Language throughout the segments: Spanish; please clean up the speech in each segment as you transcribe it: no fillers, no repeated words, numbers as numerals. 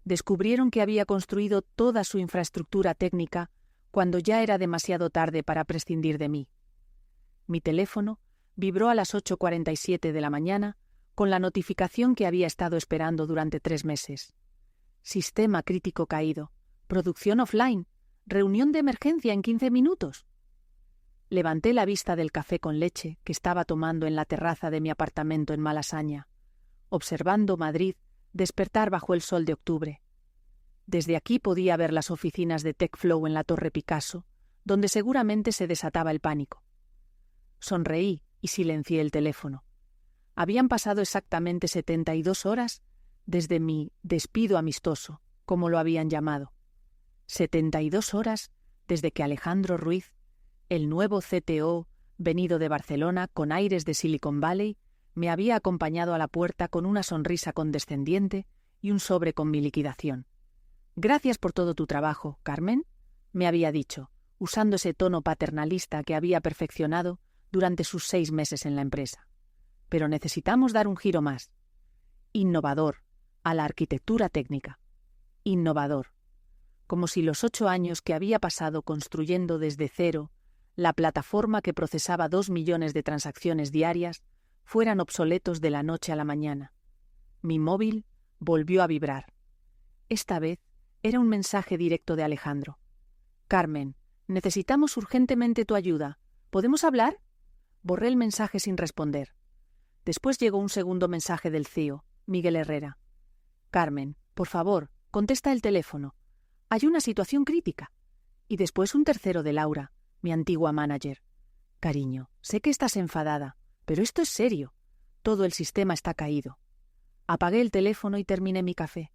descubrieron que había construido toda su infraestructura técnica cuando ya era demasiado tarde para prescindir de mí. Mi teléfono vibró a las 8:47 de la mañana con la notificación que había estado esperando durante 3 meses. Sistema crítico caído, producción offline, reunión de emergencia en 15 minutos. Levanté la vista del café con leche que estaba tomando en la terraza de mi apartamento en Malasaña, observando Madrid despertar bajo el sol de octubre. Desde aquí podía ver las oficinas de TechFlow en la Torre Picasso, donde seguramente se desataba el pánico. Sonreí y silencié el teléfono. Habían pasado exactamente 72 horas desde mi despido amistoso, como lo habían llamado. 72 horas desde que Alejandro Ruiz, el nuevo CTO venido de Barcelona con aires de Silicon Valley, me había acompañado a la puerta con una sonrisa condescendiente y un sobre con mi liquidación. «Gracias por todo tu trabajo, Carmen», me había dicho, usando ese tono paternalista que había perfeccionado durante sus 6 meses en la empresa. «Pero necesitamos dar un giro más. Innovador, a la arquitectura técnica. Innovador. Como si los 8 años que había pasado construyendo desde cero la plataforma que procesaba 2 millones de transacciones diarias fueran obsoletos de la noche a la mañana. Mi móvil volvió a vibrar. Esta vez era un mensaje directo de Alejandro. «Carmen, necesitamos urgentemente tu ayuda. ¿Podemos hablar?» Borré el mensaje sin responder. Después llegó un segundo mensaje del CEO, Miguel Herrera. «Carmen, por favor, contesta el teléfono. Hay una situación crítica». Y después un tercero de Laura, mi antigua manager. «Cariño, sé que estás enfadada, pero esto es serio. Todo el sistema está caído». Apagué el teléfono y terminé mi café,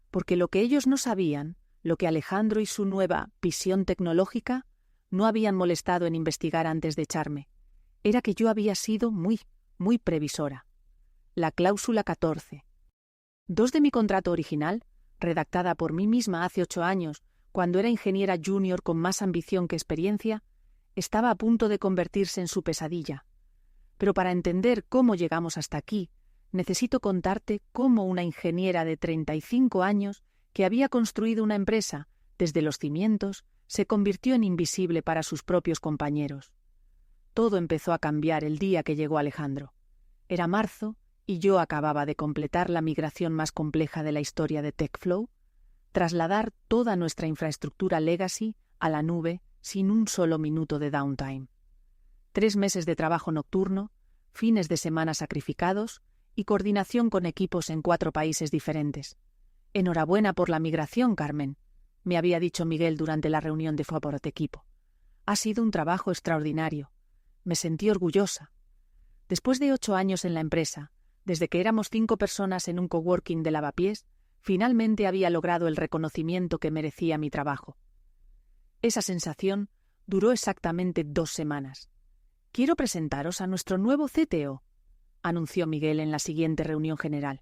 porque lo que ellos no sabían, lo que Alejandro y su nueva visión tecnológica no habían molestado en investigar antes de echarme, era que yo había sido muy previsora. La cláusula 14. 2 de mi contrato original, redactada por mí misma hace 8 años, cuando era ingeniera junior con más ambición que experiencia, estaba a punto de convertirse en su pesadilla. Pero para entender cómo llegamos hasta aquí, necesito contarte cómo una ingeniera de 35 años que había construido una empresa desde los cimientos se convirtió en invisible para sus propios compañeros. Todo empezó a cambiar el día que llegó Alejandro. Era marzo y yo acababa de completar la migración más compleja de la historia de TechFlow, trasladar toda nuestra infraestructura legacy a la nube sin un solo minuto de downtime. 3 meses de trabajo nocturno, fines de semana sacrificados y coordinación con equipos en 4 países diferentes. «Enhorabuena por la migración, Carmen», me había dicho Miguel durante la reunión de Foport Equipo. «Ha sido un trabajo extraordinario. Me sentí orgullosa. Después de 8 años en la empresa, desde que éramos 5 personas en un coworking de Lavapiés, finalmente había logrado el reconocimiento que merecía mi trabajo. Esa sensación duró exactamente 2 semanas. «Quiero presentaros a nuestro nuevo CTO», anunció Miguel en la siguiente reunión general.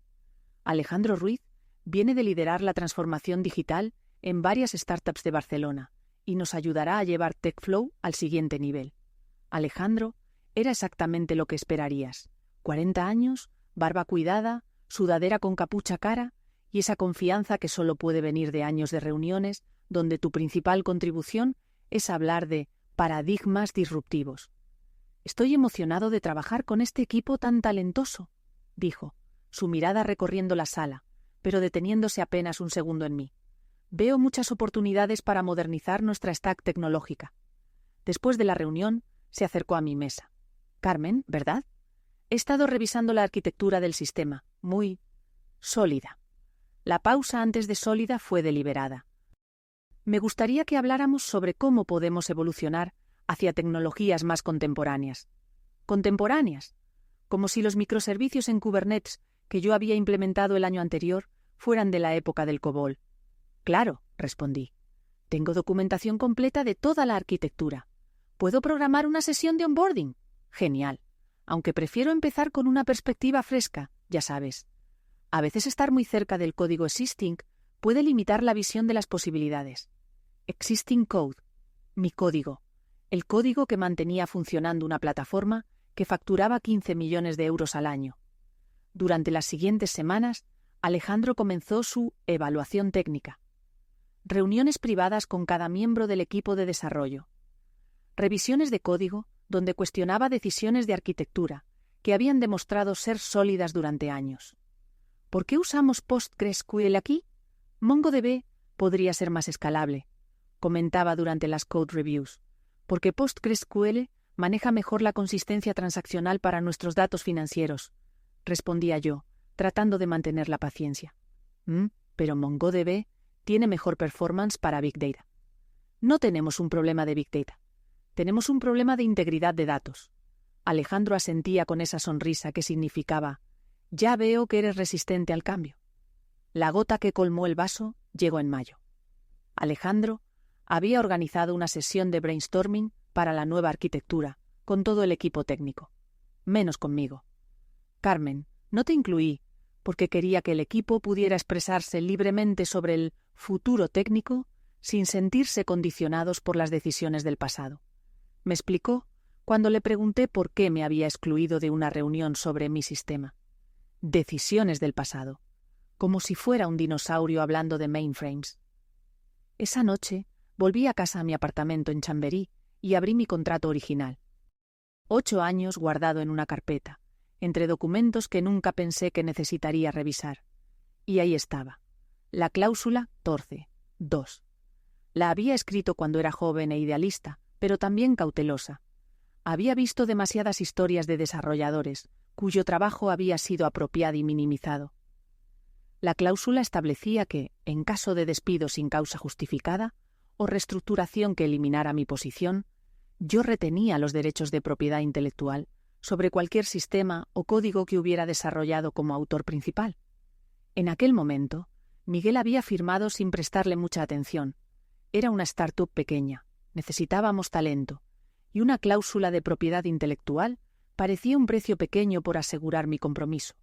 «Alejandro Ruiz viene de liderar la transformación digital en varias startups de Barcelona y nos ayudará a llevar TechFlow al siguiente nivel». Alejandro era exactamente lo que esperarías. 40 años, barba cuidada, sudadera con capucha cara y esa confianza que solo puede venir de años de reuniones donde tu principal contribución es hablar de paradigmas disruptivos. «Estoy emocionado de trabajar con este equipo tan talentoso», dijo, su mirada recorriendo la sala, pero deteniéndose apenas un segundo en mí. «Veo muchas oportunidades para modernizar nuestra stack tecnológica». Después de la reunión, se acercó a mi mesa. «Carmen, ¿verdad? He estado revisando la arquitectura del sistema, muy sólida». La pausa antes de sólida fue deliberada. «Me gustaría que habláramos sobre cómo podemos evolucionar hacia tecnologías más contemporáneas». «¿Contemporáneas?» Como si los microservicios en Kubernetes que yo había implementado el año anterior fueran de la época del COBOL. «Claro», respondí. «Tengo documentación completa de toda la arquitectura. ¿Puedo programar una sesión de onboarding? Genial. Aunque prefiero empezar con una perspectiva fresca, ya sabes. A veces estar muy cerca del código existing puede limitar la visión de las posibilidades. Existing code, mi código, el código que mantenía funcionando una plataforma que facturaba 15 millones de euros al año. Durante las siguientes semanas Alejandro comenzó su evaluación técnica. Reuniones privadas con cada miembro del equipo de desarrollo. Revisiones de código donde cuestionaba decisiones de arquitectura que habían demostrado ser sólidas durante años. ¿Por qué usamos PostgreSQL aquí? MongoDB podría ser más escalable, comentaba durante las code reviews, porque PostgreSQL maneja mejor la consistencia transaccional para nuestros datos financieros, respondía yo, tratando de mantener la paciencia. Pero MongoDB tiene mejor performance para Big Data. No tenemos un problema de Big Data. Tenemos un problema de integridad de datos. Alejandro asentía con esa sonrisa que significaba: ya veo que eres resistente al cambio. La gota que colmó el vaso llegó en mayo. Alejandro había organizado una sesión de brainstorming para la nueva arquitectura, con todo el equipo técnico. Menos conmigo. Carmen, no te incluí, porque quería que el equipo pudiera expresarse libremente sobre el futuro técnico sin sentirse condicionados por las decisiones del pasado. Me explicó cuando le pregunté por qué me había excluido de una reunión sobre mi sistema. Decisiones del pasado, como si fuera un dinosaurio hablando de mainframes. Esa noche volví a casa a mi apartamento en Chamberí y abrí mi contrato original. 8 años guardado en una carpeta, entre documentos que nunca pensé que necesitaría revisar. Y ahí estaba, la cláusula torce 2. La había escrito cuando era joven e idealista, pero también cautelosa. Había visto demasiadas historias de desarrolladores, cuyo trabajo había sido apropiado y minimizado. La cláusula establecía que, en caso de despido sin causa justificada o reestructuración que eliminara mi posición, yo retenía los derechos de propiedad intelectual sobre cualquier sistema o código que hubiera desarrollado como autor principal. En aquel momento, Miguel había firmado sin prestarle mucha atención. Era una startup pequeña, necesitábamos talento, y una cláusula de propiedad intelectual parecía un precio pequeño por asegurar mi compromiso.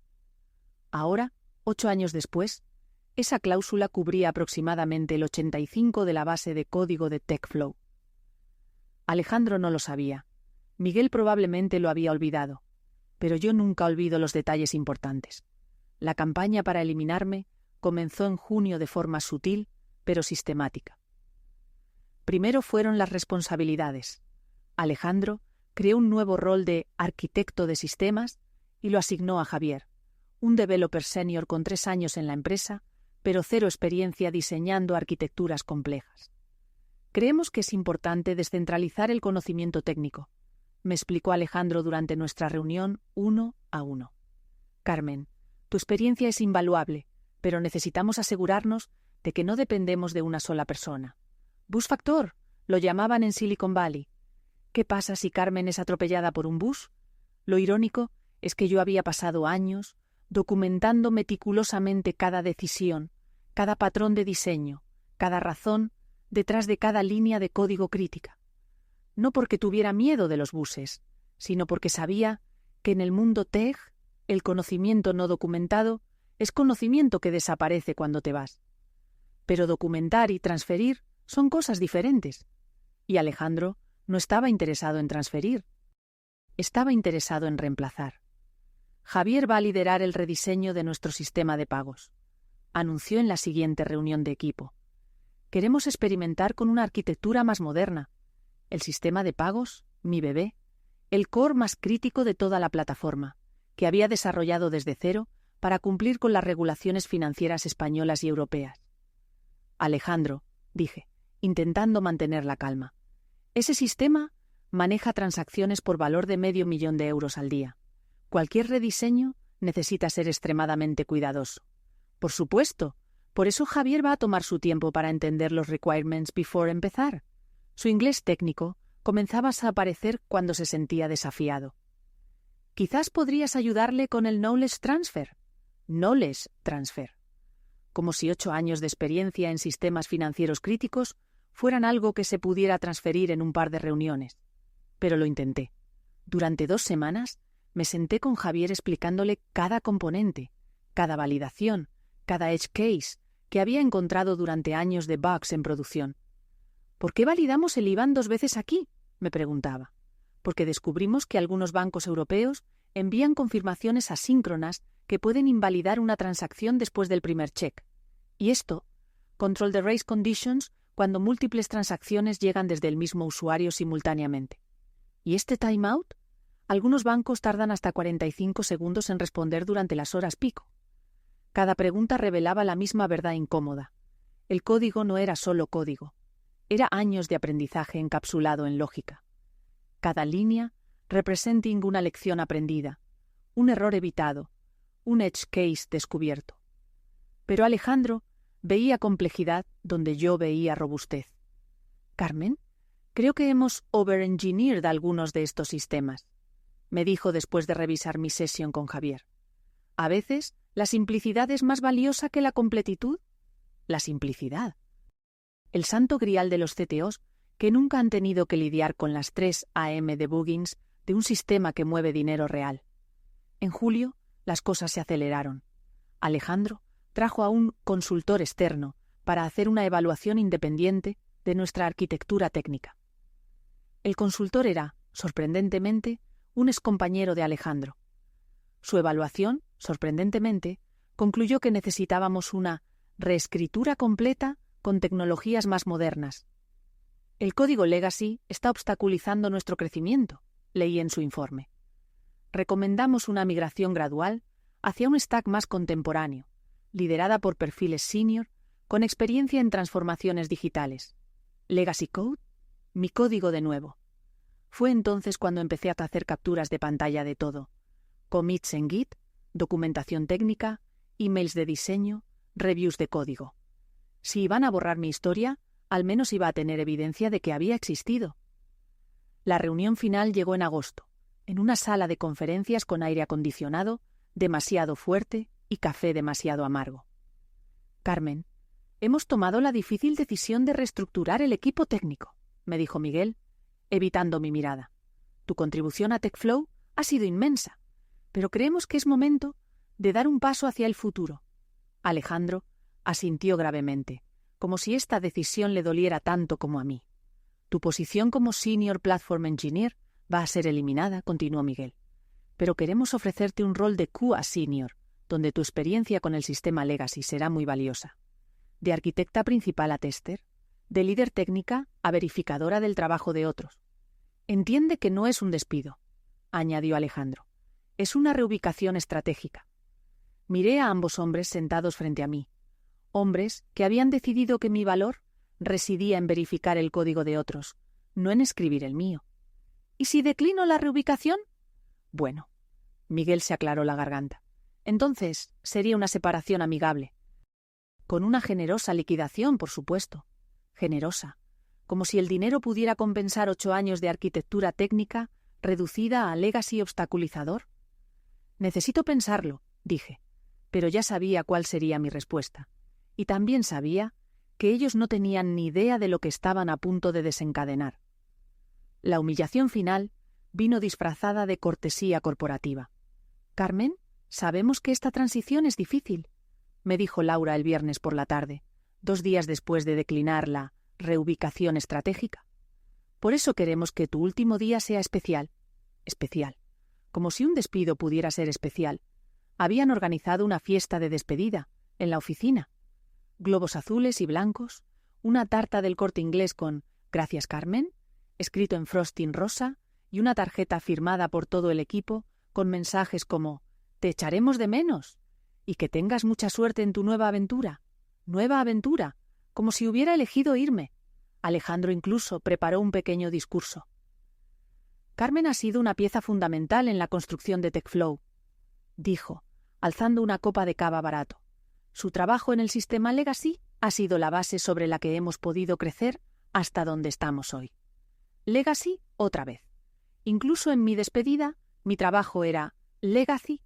Ahora, 8 años después, esa cláusula cubría aproximadamente el 85% de la base de código de TechFlow. Alejandro no lo sabía. Miguel probablemente lo había olvidado, pero yo nunca olvido los detalles importantes. La campaña para eliminarme comenzó en junio de forma sutil, pero sistemática. Primero fueron las responsabilidades. Alejandro creó un nuevo rol de arquitecto de sistemas y lo asignó a Javier, un developer senior con 3 años en la empresa, pero 0 experiencia diseñando arquitecturas complejas. Creemos que es importante descentralizar el conocimiento técnico, me explicó Alejandro durante nuestra reunión 1 a 1. Carmen, tu experiencia es invaluable, pero necesitamos asegurarnos de que no dependemos de una sola persona. Bus factor, lo llamaban en Silicon Valley. ¿Qué pasa si Carmen es atropellada por un bus? Lo irónico es que yo había pasado años documentando meticulosamente cada decisión, cada patrón de diseño, cada razón detrás de cada línea de código crítica. No porque tuviera miedo de los buses, sino porque sabía que en el mundo tech el conocimiento no documentado es conocimiento que desaparece cuando te vas. Pero documentar y transferir son cosas diferentes. Y Alejandro no estaba interesado en transferir. Estaba interesado en reemplazar. Javier va a liderar el rediseño de nuestro sistema de pagos, anunció en la siguiente reunión de equipo. Queremos experimentar con una arquitectura más moderna. El sistema de pagos, mi bebé, el core más crítico de toda la plataforma, que había desarrollado desde cero para cumplir con las regulaciones financieras españolas y europeas. Alejandro, dije, intentando mantener la calma. Ese sistema maneja transacciones por valor de $500,000 al día. Cualquier rediseño necesita ser extremadamente cuidadoso. Por supuesto, por eso Javier va a tomar su tiempo para entender los requirements before empezar. Su inglés técnico comenzaba a aparecer cuando se sentía desafiado. Quizás podrías ayudarle con el knowledge transfer. Knowledge transfer. Como si 8 años de experiencia en sistemas financieros críticos fueran algo que se pudiera transferir en un par de reuniones. Pero lo intenté. Durante 2 semanas me senté con Javier explicándole cada componente, cada validación, cada edge case que había encontrado durante años de bugs en producción. ¿Por qué validamos el IBAN 2 veces aquí?, me preguntaba. Porque descubrimos que algunos bancos europeos envían confirmaciones asíncronas que pueden invalidar una transacción después del primer check. Y esto, control the race conditions, cuando múltiples transacciones llegan desde el mismo usuario simultáneamente. ¿Y este timeout? Algunos bancos tardan hasta 45 segundos en responder durante las horas pico. Cada pregunta revelaba la misma verdad incómoda. El código no era solo código. Era años de aprendizaje encapsulado en lógica. Cada línea representing una lección aprendida, un error evitado, un edge case descubierto. Pero Alejandro veía complejidad donde yo veía robustez. «Carmen, creo que hemos overengineered algunos de estos sistemas», me dijo después de revisar mi sesión con Javier. «A veces, la simplicidad es más valiosa que la completitud». La simplicidad. El santo grial de los CTOs que nunca han tenido que lidiar con las 3 AM debuggings de un sistema que mueve dinero real. En julio, las cosas se aceleraron. Alejandro trajo a un consultor externo para hacer una evaluación independiente de nuestra arquitectura técnica. El consultor era, sorprendentemente, un excompañero de Alejandro. Su evaluación, sorprendentemente, concluyó que necesitábamos una reescritura completa con tecnologías más modernas. El código legacy está obstaculizando nuestro crecimiento, leí en su informe. Recomendamos una migración gradual hacia un stack más contemporáneo, liderada por perfiles senior con experiencia en transformaciones digitales. Legacy Code, mi código de nuevo. Fue entonces cuando empecé a hacer capturas de pantalla de todo. Commits en Git, documentación técnica, emails de diseño, reviews de código. Si iban a borrar mi historia, al menos iba a tener evidencia de que había existido. La reunión final llegó en agosto, en una sala de conferencias con aire acondicionado, demasiado fuerte y café demasiado amargo. «Carmen, hemos tomado la difícil decisión de reestructurar el equipo técnico», me dijo Miguel, evitando mi mirada. «Tu contribución a TechFlow ha sido inmensa, pero creemos que es momento de dar un paso hacia el futuro». Alejandro asintió gravemente, como si esta decisión le doliera tanto como a mí. «Tu posición como Senior Platform Engineer va a ser eliminada», continuó Miguel. «Pero queremos ofrecerte un rol de QA Senior, donde tu experiencia con el sistema Legacy será muy valiosa. De arquitecta principal a tester, de líder técnica a verificadora del trabajo de otros. Entiende que no es un despido», añadió Alejandro. «Es una reubicación estratégica». Miré a ambos hombres sentados frente a mí, hombres que habían decidido que mi valor residía en verificar el código de otros, no en escribir el mío. «¿Y si declino la reubicación?» «Bueno», Miguel se aclaró la garganta. «Entonces sería una separación amigable. Con una generosa liquidación, por supuesto. Generosa. Como si el dinero pudiera compensar 8 años de arquitectura técnica reducida a legacy obstaculizador». «Necesito pensarlo», dije, pero ya sabía cuál sería mi respuesta. Y también sabía que ellos no tenían ni idea de lo que estaban a punto de desencadenar. La humillación final vino disfrazada de cortesía corporativa. «Carmen, sabemos que esta transición es difícil», me dijo Laura el viernes por la tarde, 2 días después de declinar la reubicación estratégica. «Por eso queremos que tu último día sea especial». Especial. Como si un despido pudiera ser especial. Habían organizado una fiesta de despedida en la oficina. Globos azules y blancos, una tarta del Corte Inglés con «Gracias, Carmen», escrito en frosting rosa, y una tarjeta firmada por todo el equipo con mensajes como «Te echaremos de menos» y «Que tengas mucha suerte en tu nueva aventura». Nueva aventura, como si hubiera elegido irme. Alejandro incluso preparó un pequeño discurso. «Carmen ha sido una pieza fundamental en la construcción de TechFlow», dijo, alzando una copa de cava barato. «Su trabajo en el sistema Legacy ha sido la base sobre la que hemos podido crecer hasta donde estamos hoy». Legacy otra vez. Incluso en mi despedida, mi trabajo era Legacy,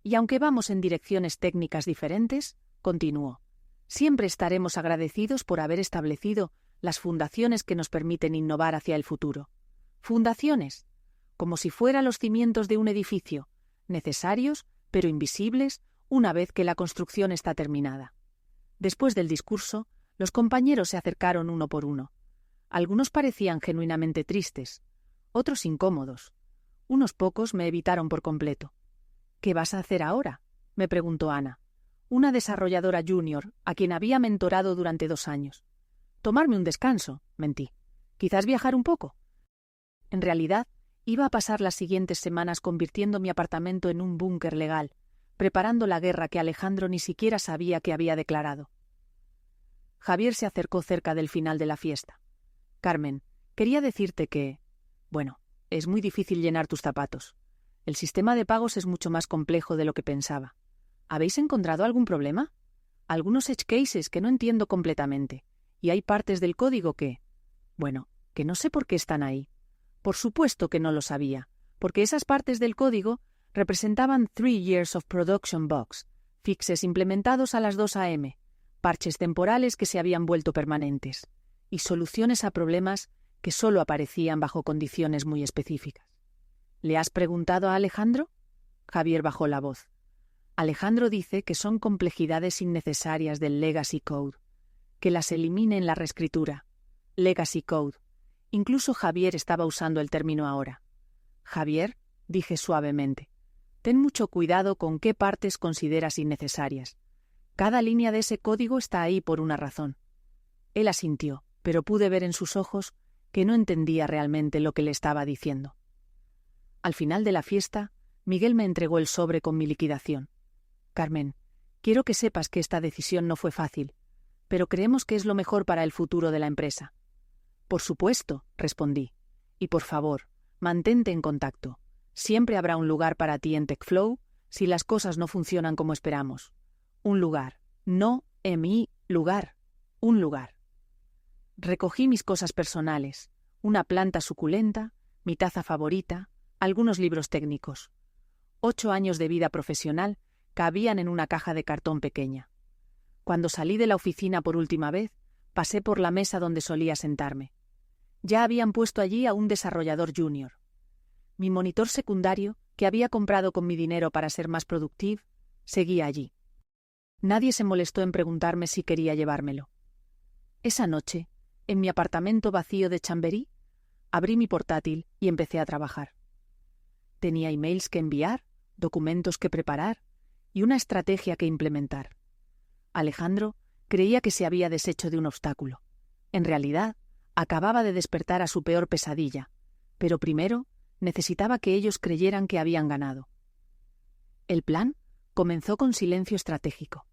y aunque vamos en direcciones técnicas diferentes, continuó, siempre estaremos agradecidos por haber establecido las fundaciones que nos permiten innovar hacia el futuro. Fundaciones, como si fueran los cimientos de un edificio, necesarios pero invisibles una vez que la construcción está terminada. Después del discurso, los compañeros se acercaron uno por uno. Algunos parecían genuinamente tristes, otros incómodos. Unos pocos me evitaron por completo. ¿Qué vas a hacer ahora?, me preguntó Ana, una desarrolladora junior a quien había mentorado durante 2 años. Tomarme un descanso, mentí. Quizás viajar un poco. En realidad, iba a pasar las siguientes semanas convirtiendo mi apartamento en un búnker legal, preparando la guerra que Alejandro ni siquiera sabía que había declarado. Javier se acercó cerca del final de la fiesta. Carmen, quería decirte que... Bueno, es muy difícil llenar tus zapatos. El sistema de pagos es mucho más complejo de lo que pensaba. ¿Habéis encontrado algún problema? Algunos edge cases que no entiendo completamente. Y hay partes del código que... Bueno, que no sé por qué están ahí. Por supuesto que no lo sabía, porque esas partes del código representaban 3 years of production bugs, fixes implementados a las 2 a.m., parches temporales que se habían vuelto permanentes, y soluciones a problemas que solo aparecían bajo condiciones muy específicas. ¿Le has preguntado a Alejandro? Javier bajó la voz. Alejandro dice que son complejidades innecesarias del legacy code, que las elimine en la reescritura. Legacy code. Incluso Javier estaba usando el término ahora. Javier, dije suavemente, ten mucho cuidado con qué partes consideras innecesarias. Cada línea de ese código está ahí por una razón. Él asintió, pero pude ver en sus ojos que no entendía realmente lo que le estaba diciendo. Al final de la fiesta, Miguel me entregó el sobre con mi liquidación. Carmen, quiero que sepas que esta decisión no fue fácil, pero creemos que es lo mejor para el futuro de la empresa. Por supuesto, respondí. Y por favor, mantente en contacto. Siempre habrá un lugar para ti en TechFlow si las cosas no funcionan como esperamos. Un lugar, no mi lugar, un lugar. Recogí mis cosas personales, una planta suculenta, mi taza favorita, algunos libros técnicos. 8 años de vida profesional cabían en una caja de cartón pequeña. Cuando salí de la oficina por última vez, pasé por la mesa donde solía sentarme. Ya habían puesto allí a un desarrollador junior. Mi monitor secundario, que había comprado con mi dinero para ser más productivo, seguía allí. Nadie se molestó en preguntarme si quería llevármelo. Esa noche, en mi apartamento vacío de Chamberí, abrí mi portátil y empecé a trabajar. Tenía emails que enviar, documentos que preparar y una estrategia que implementar. Alejandro creía que se había deshecho de un obstáculo. En realidad, acababa de despertar a su peor pesadilla, pero primero necesitaba que ellos creyeran que habían ganado. El plan comenzó con silencio estratégico.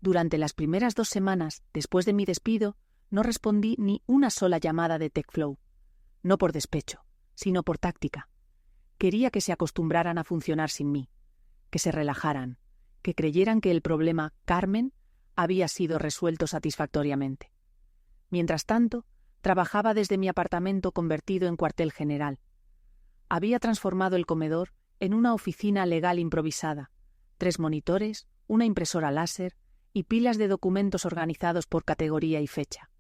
Durante las primeras 2 semanas, después de mi despido, no respondí ni una sola llamada de TechFlow. No por despecho, sino por táctica. Quería que se acostumbraran a funcionar sin mí, que se relajaran, que creyeran que el problema Carmen había sido resuelto satisfactoriamente. Mientras tanto, trabajaba desde mi apartamento convertido en cuartel general. Había transformado el comedor en una oficina legal improvisada, 3 monitores, una impresora láser y pilas de documentos organizados por categoría y fecha.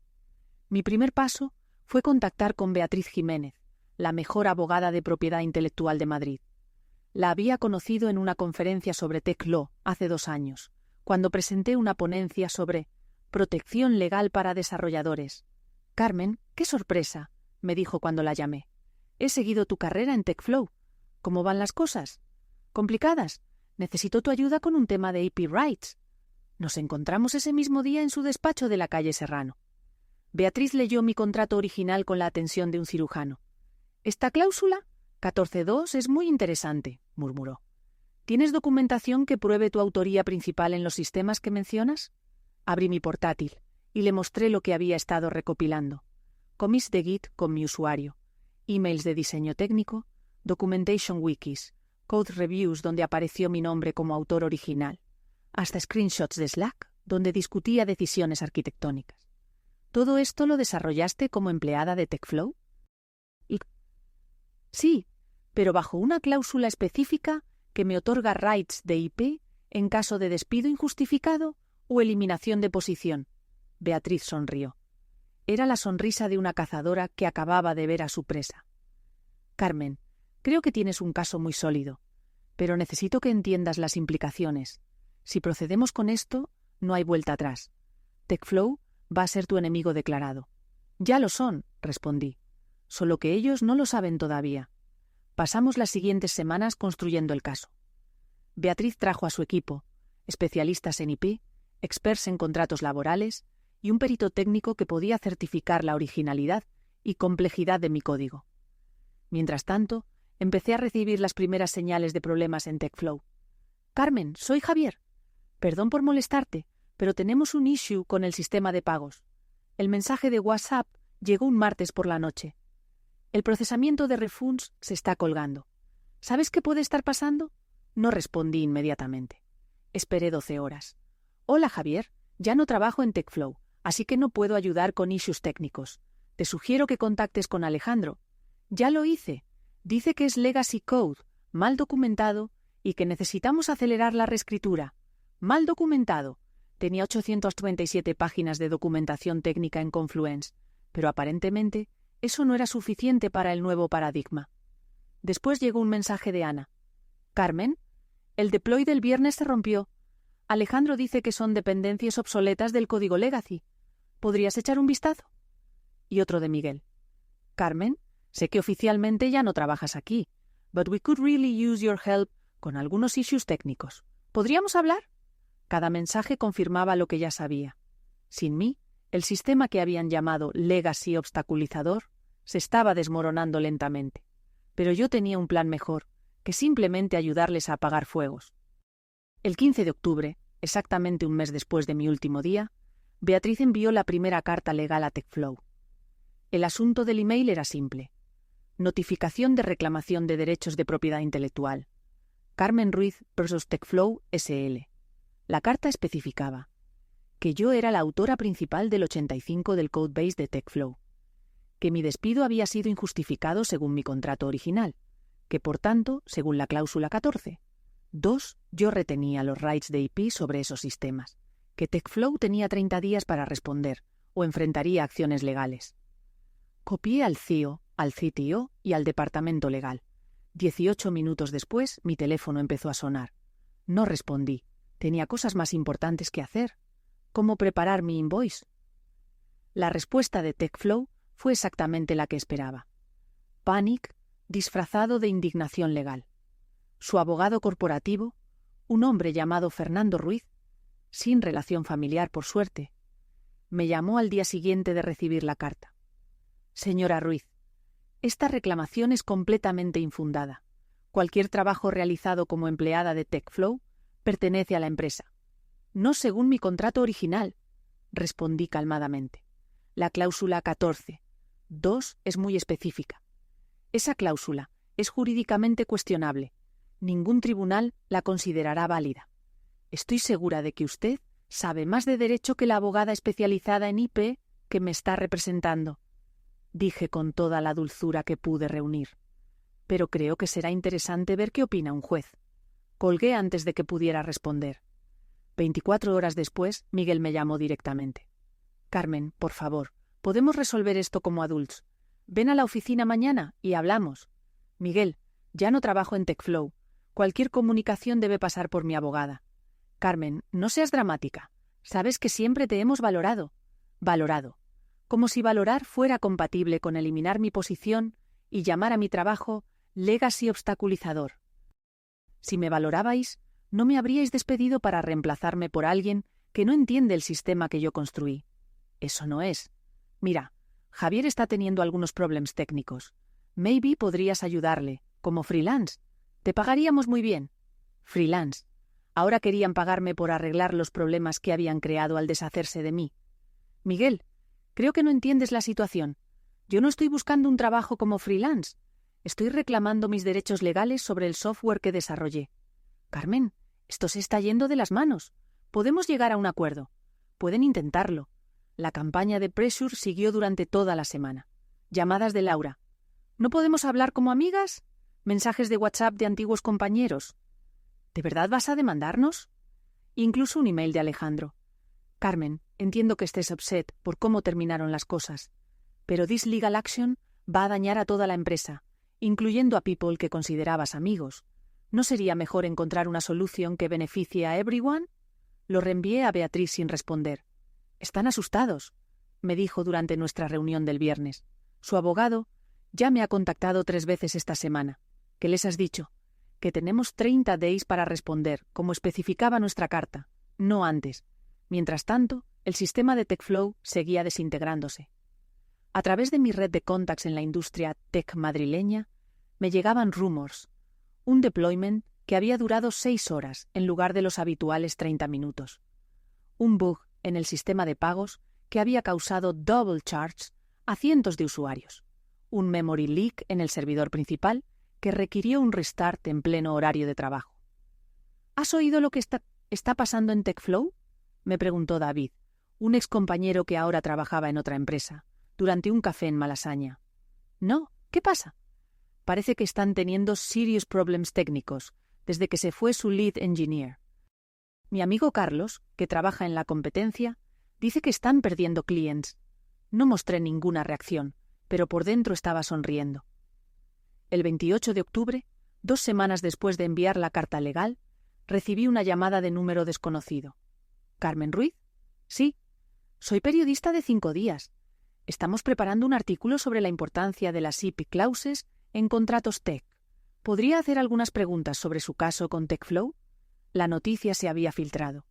Mi primer paso fue contactar con Beatriz Jiménez, la mejor abogada de propiedad intelectual de Madrid. La había conocido en una conferencia sobre Tech Law hace 2 años, cuando presenté una ponencia sobre protección legal para desarrolladores. Carmen, qué sorpresa, me dijo cuando la llamé. He seguido tu carrera en TechFlow. ¿Cómo van las cosas? ¿Complicadas? Necesito tu ayuda con un tema de IP Rights. Nos encontramos ese mismo día en su despacho de la calle Serrano. Beatriz leyó mi contrato original con la atención de un cirujano. Esta cláusula, 14.2, es muy interesante, murmuró. ¿Tienes documentación que pruebe tu autoría principal en los sistemas que mencionas? Abrí mi portátil y le mostré lo que había estado recopilando. Commits de Git con mi usuario, emails de diseño técnico, documentation wikis, code reviews donde apareció mi nombre como autor original, hasta screenshots de Slack donde discutía decisiones arquitectónicas. ¿Todo esto lo desarrollaste como empleada de TechFlow? Sí, pero bajo una cláusula específica que me otorga rights de IP en caso de despido injustificado o eliminación de posición. Beatriz sonrió. Era la sonrisa de una cazadora que acababa de ver a su presa. Carmen, creo que tienes un caso muy sólido, pero necesito que entiendas las implicaciones. Si procedemos con esto, no hay vuelta atrás. TechFlow va a ser tu enemigo declarado. Ya lo son, respondí. Solo que ellos no lo saben todavía. Pasamos las siguientes semanas construyendo el caso. Beatriz trajo a su equipo, especialistas en IP, expertos en contratos laborales y un perito técnico que podía certificar la originalidad y complejidad de mi código. Mientras tanto, empecé a recibir las primeras señales de problemas en TechFlow. Carmen, soy Javier. Perdón por molestarte, pero tenemos un issue con el sistema de pagos. El mensaje de WhatsApp llegó un martes por la noche. El procesamiento de refunds se está colgando. ¿Sabes qué puede estar pasando? No respondí inmediatamente. Esperé 12 horas. Hola, Javier. Ya no trabajo en TechFlow, así que no puedo ayudar con issues técnicos. Te sugiero que contactes con Alejandro. Ya lo hice. Dice que es legacy code, mal documentado, y que necesitamos acelerar la reescritura. Mal documentado. Tenía 837 páginas de documentación técnica en Confluence, pero aparentemente eso no era suficiente para el nuevo paradigma. Después llegó un mensaje de Ana. Carmen, el deploy del viernes se rompió. Alejandro dice que son dependencias obsoletas del código legacy. ¿Podrías echar un vistazo? Y otro de Miguel. Carmen, sé que oficialmente ya no trabajas aquí, but we could really use your help con algunos issues técnicos. ¿Podríamos hablar? Cada mensaje confirmaba lo que ya sabía. Sin mí, el sistema que habían llamado legacy obstaculizador se estaba desmoronando lentamente. Pero yo tenía un plan mejor, que simplemente ayudarles a apagar fuegos. El 15 de octubre, exactamente un mes después de mi último día, Beatriz envió la primera carta legal a TechFlow. El asunto del email era simple. Notificación de reclamación de derechos de propiedad intelectual. Carmen Ruiz vs. TechFlow SL. La carta especificaba que yo era la autora principal del 85 del codebase de TechFlow, que mi despido había sido injustificado según mi contrato original, que por tanto, según la cláusula 14, 2, yo retenía los rights de IP sobre esos sistemas, que TechFlow tenía 30 días para responder o enfrentaría acciones legales. Copié al CIO, al CTO y al departamento legal. 18 minutos después, mi teléfono empezó a sonar. No respondí. Tenía cosas más importantes que hacer. ¿Cómo preparar mi invoice? La respuesta de TechFlow fue exactamente la que esperaba. Panic, disfrazado de indignación legal. Su abogado corporativo, un hombre llamado Fernando Ruiz, sin relación familiar por suerte, me llamó al día siguiente de recibir la carta. Señora Ruiz, esta reclamación es completamente infundada. Cualquier trabajo realizado como empleada de TechFlow pertenece a la empresa. No según mi contrato original, respondí calmadamente. La cláusula 14, 2 es muy específica. Esa cláusula es jurídicamente cuestionable. Ningún tribunal la considerará válida. Estoy segura de que usted sabe más de derecho que la abogada especializada en IP que me está representando, dije con toda la dulzura que pude reunir. Pero creo que será interesante ver qué opina un juez. Colgué antes de que pudiera responder. 24 horas después, Miguel me llamó directamente. Carmen, por favor, podemos resolver esto como adultos. Ven a la oficina mañana y hablamos. Miguel, ya no trabajo en TechFlow. Cualquier comunicación debe pasar por mi abogada. Carmen, no seas dramática. Sabes que siempre te hemos valorado. Valorado. Como si valorar fuera compatible con eliminar mi posición y llamar a mi trabajo legacy obstaculizador. Si me valorabais, no me habríais despedido para reemplazarme por alguien que no entiende el sistema que yo construí. Eso no es. Mira, Javier está teniendo algunos problemas técnicos. Maybe podrías ayudarle, como freelance. Te pagaríamos muy bien. Freelance. Ahora querían pagarme por arreglar los problemas que habían creado al deshacerse de mí. Miguel, creo que no entiendes la situación. Yo no estoy buscando un trabajo como freelance. Estoy reclamando mis derechos legales sobre el software que desarrollé. Carmen, esto se está yendo de las manos. Podemos llegar a un acuerdo. Pueden intentarlo. La campaña de Pressure siguió durante toda la semana. Llamadas de Laura. ¿No podemos hablar como amigas? Mensajes de WhatsApp de antiguos compañeros. ¿De verdad vas a demandarnos? Incluso un email de Alejandro. Carmen, entiendo que estés upset por cómo terminaron las cosas, pero this legal action va a dañar a toda la empresa, incluyendo a people que considerabas amigos. ¿No sería mejor encontrar una solución que beneficie a everyone? Lo reenvié a Beatriz sin responder. Están asustados, me dijo durante nuestra reunión del viernes. Su abogado ya me ha contactado 3 veces esta semana. ¿Qué les has dicho? Que tenemos 30 days para responder, como especificaba nuestra carta, no antes. Mientras tanto, el sistema de TechFlow seguía desintegrándose. A través de mi red de contacts en la industria tech madrileña, me llegaban rumors, un deployment que había durado 6 horas en lugar de los habituales 30 minutos. Un bug en el sistema de pagos que había causado double charge a cientos de usuarios. Un memory leak en el servidor principal que requirió un restart en pleno horario de trabajo. ¿Has oído lo que está pasando en TechFlow?, me preguntó David, un excompañero que ahora trabajaba en otra empresa, durante un café en Malasaña. No, ¿qué pasa? Parece que están teniendo serious problems técnicos desde que se fue su lead engineer. Mi amigo Carlos, que trabaja en la competencia, dice que están perdiendo clients. No mostré ninguna reacción, pero por dentro estaba sonriendo. El 28 de octubre, 2 semanas después de enviar la carta legal, recibí una llamada de número desconocido. ¿Carmen Ruiz? Sí. Soy periodista de 5 días. Estamos preparando un artículo sobre la importancia de las IP clauses en contratos tech. ¿Podría hacer algunas preguntas sobre su caso con TechFlow? La noticia se había filtrado.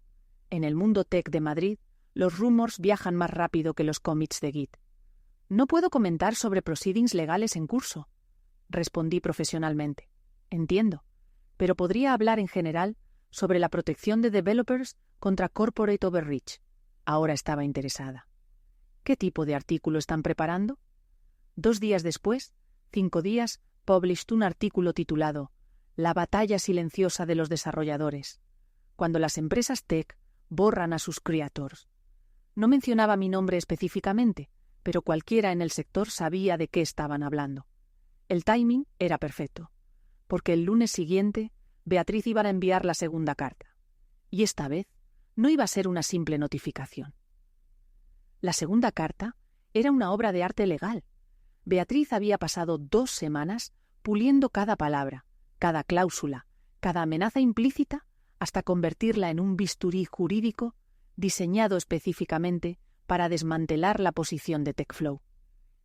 En el mundo tech de Madrid, los rumors viajan más rápido que los commits de Git. No puedo comentar sobre proceedings legales en curso, respondí profesionalmente. Entiendo, pero podría hablar en general sobre la protección de developers contra corporate overreach. Ahora estaba interesada. ¿Qué tipo de artículo están preparando? 2 días después, 5 días, published un artículo titulado La batalla silenciosa de los desarrolladores, cuando las empresas tech borran a sus creators. No mencionaba mi nombre específicamente, pero cualquiera en el sector sabía de qué estaban hablando. El timing era perfecto, porque el lunes siguiente Beatriz iba a enviar la segunda carta. Y esta vez no iba a ser una simple notificación. La segunda carta era una obra de arte legal. Beatriz había pasado 2 semanas puliendo cada palabra, cada cláusula, cada amenaza implícita, hasta convertirla en un bisturí jurídico diseñado específicamente para desmantelar la posición de TechFlow.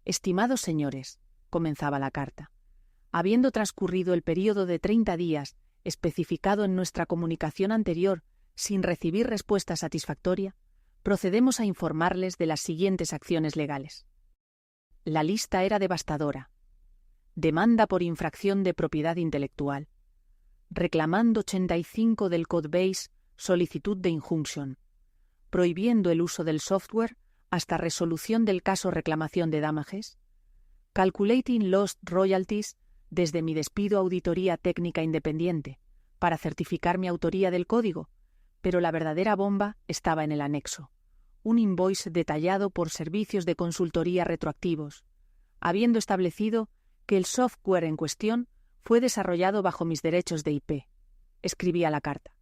Estimados señores, comenzaba la carta, habiendo transcurrido el período de 30 días especificado en nuestra comunicación anterior sin recibir respuesta satisfactoria, procedemos a informarles de las siguientes acciones legales. La lista era devastadora. Demanda por infracción de propiedad intelectual. Reclamando 85 del Codebase, solicitud de injunction. Prohibiendo el uso del software hasta resolución del caso reclamación de damages. Calculating lost royalties desde mi despido auditoría técnica independiente para certificar mi autoría del código, pero la verdadera bomba estaba en el anexo. Un invoice detallado por servicios de consultoría retroactivos, habiendo establecido que el software en cuestión fue desarrollado bajo mis derechos de IP, escribía la carta.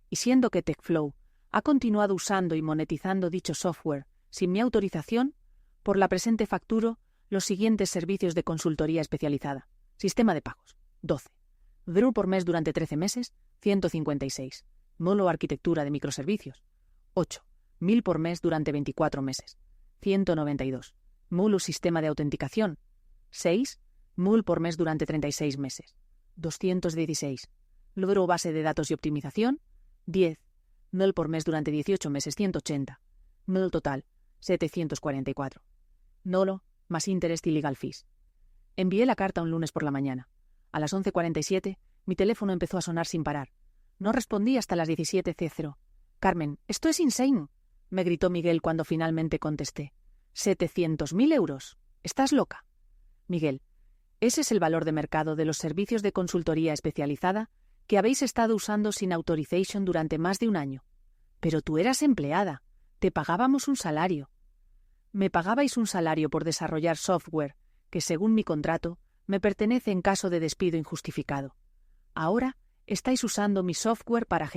Y siendo que TechFlow ha continuado usando y monetizando dicho software sin mi autorización, por la presente facturo los siguientes servicios de consultoría especializada. Sistema de pagos, 12. Drew por mes durante 13 meses, 156. Molo arquitectura de microservicios, 8. 1000 por mes durante 24 meses, 192. Mulu sistema de autenticación, 6. Mul por mes durante 36 meses, 216. Logro base de datos y optimización, 10. Mul por mes durante 18 meses, 180. Mul total, 744. Nolo, más interest y legal fees. Envié la carta un lunes por la mañana. A las 11:47, mi teléfono empezó a sonar sin parar. No respondí hasta las 17:00. Carmen, esto es insane, me gritó Miguel cuando finalmente contesté. 700.000 euros. ¿Estás loca? Miguel, ese es el valor de mercado de los servicios de consultoría especializada que habéis estado usando sin authorization durante más de un año. Pero tú eras empleada. Te pagábamos un salario. Me pagabais un salario por desarrollar software que, según mi contrato, me pertenece en caso de despido injustificado. Ahora estáis usando mi software para